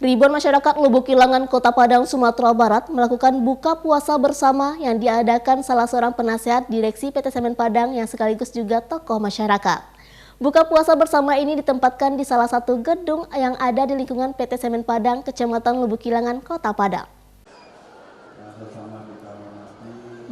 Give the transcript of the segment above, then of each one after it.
Ribuan masyarakat Lubuk Kilangan, Kota Padang, Sumatera Barat melakukan buka puasa bersama yang diadakan salah seorang penasehat Direksi PT Semen Padang yang sekaligus juga tokoh masyarakat. Buka puasa bersama ini ditempatkan di salah satu gedung yang ada di lingkungan PT Semen Padang, Kecamatan Lubuk Kilangan, Kota Padang.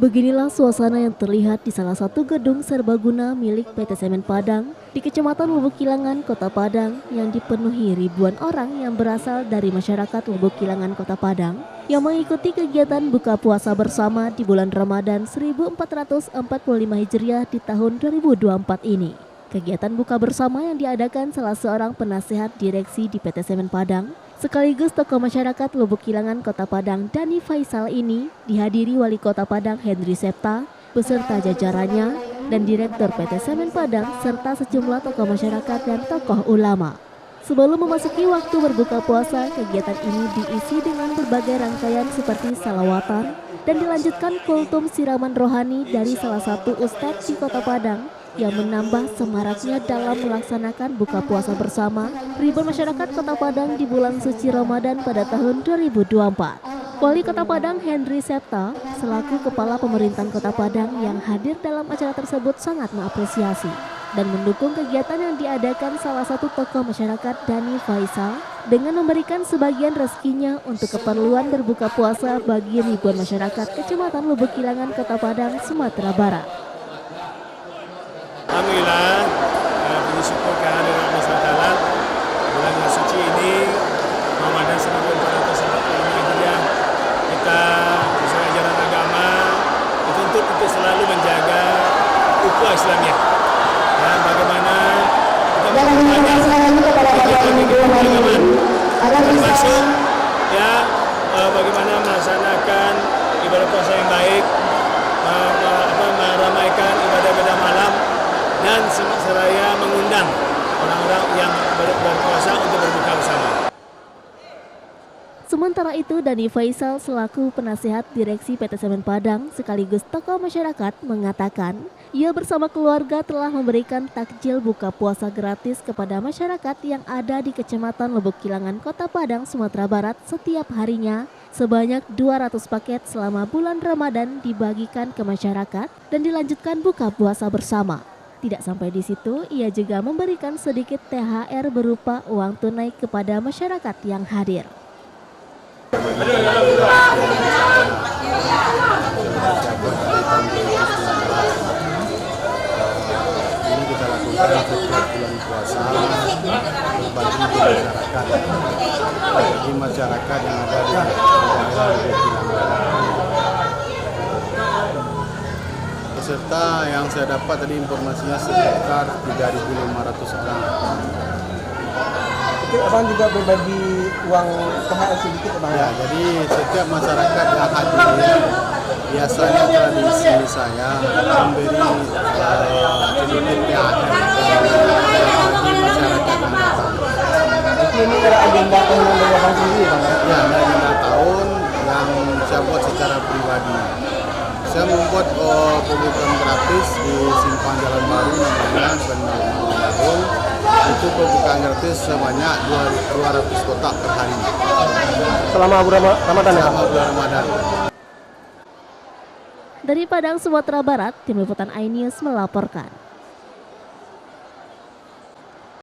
Beginilah suasana yang terlihat di salah satu gedung serbaguna milik PT Semen Padang di Kecamatan Lubuk Kilangan, Kota Padang yang dipenuhi ribuan orang yang berasal dari masyarakat Lubuk Kilangan, Kota Padang yang mengikuti kegiatan buka puasa bersama di bulan Ramadan 1445 Hijriah di tahun 2024 ini. Kegiatan buka bersama yang diadakan salah seorang penasehat direksi di PT Semen Padang sekaligus tokoh masyarakat Lubuk Kilangan, Kota Padang, Dani Faisal ini dihadiri Wali Kota Padang Henry Septa beserta jajarannya dan Direktur PT Semen Padang serta sejumlah tokoh masyarakat dan tokoh ulama. Sebelum memasuki waktu berbuka puasa, kegiatan ini diisi dengan berbagai rangkaian seperti salawatan dan dilanjutkan kultum siraman rohani dari salah satu ustadz di Kota Padang yang menambah semaraknya dalam melaksanakan buka puasa bersama ribuan masyarakat Kota Padang di bulan suci Ramadan pada tahun 2024. Wali Kota Padang Henry Septa selaku Kepala Pemerintahan Kota Padang yang hadir dalam acara tersebut sangat mengapresiasi dan mendukung kegiatan yang diadakan salah satu tokoh masyarakat Dani Faisal dengan memberikan sebagian rezekinya untuk keperluan berbuka puasa bagi ribuan masyarakat Kecamatan Lubuk Kilangan, Kota Padang, Sumatera Barat. Alhamdulillah, puji syukur kehadiran Allah SWT. Bulan yang suci ini, Ramadan 1445 Hijriah, kita sesuai ajaran agama dituntut untuk selalu menjaga ukhuwah Islamiyah. Dan bagaimana kita termasuk bagaimana melaksanakan ibadah puasa yang baik, meramaikan ibadah-ibadah malam, dan seraya mengundang orang-orang yang berpuasa untuk berbuka bersama. Sementara itu, Dani Faisal selaku penasehat Direksi PT Semen Padang sekaligus tokoh masyarakat mengatakan ia bersama keluarga telah memberikan takjil buka puasa gratis kepada masyarakat yang ada di Kecamatan Lubuk Kilangan, Kota Padang, Sumatera Barat setiap harinya sebanyak 200 paket selama bulan Ramadan dibagikan ke masyarakat dan dilanjutkan buka puasa bersama. Tidak sampai di situ, ia juga memberikan sedikit THR berupa uang tunai kepada masyarakat yang hadir. Ini kita lakukan setiap bulan puasa bagi masyarakat yang ada di daerah Lubuk Kilangan. Peserta yang saya dapat tadi informasinya sekitar 3.500 orang. Itu abang juga berbagi uang THR sedikit abang? Ya, jadi setiap masyarakat yang hadir biasanya tradisi saya memberi sedikit THR bagi masyarakat yang datang. Jadi ini ada agenda tahun dari abang sendiri bang? Ya, agenda tahun yang saya buat secara pribadi. Saya membuat program gratis di Simpang Jalan Baru namanya Benar. Itu pembukaan gratis sebanyak 200 kotak per hari. Selama bulan Ramadan ya? Selama bulan Ramadan. Dari Padang, Sumatera Barat, Tim Liputan iNews melaporkan.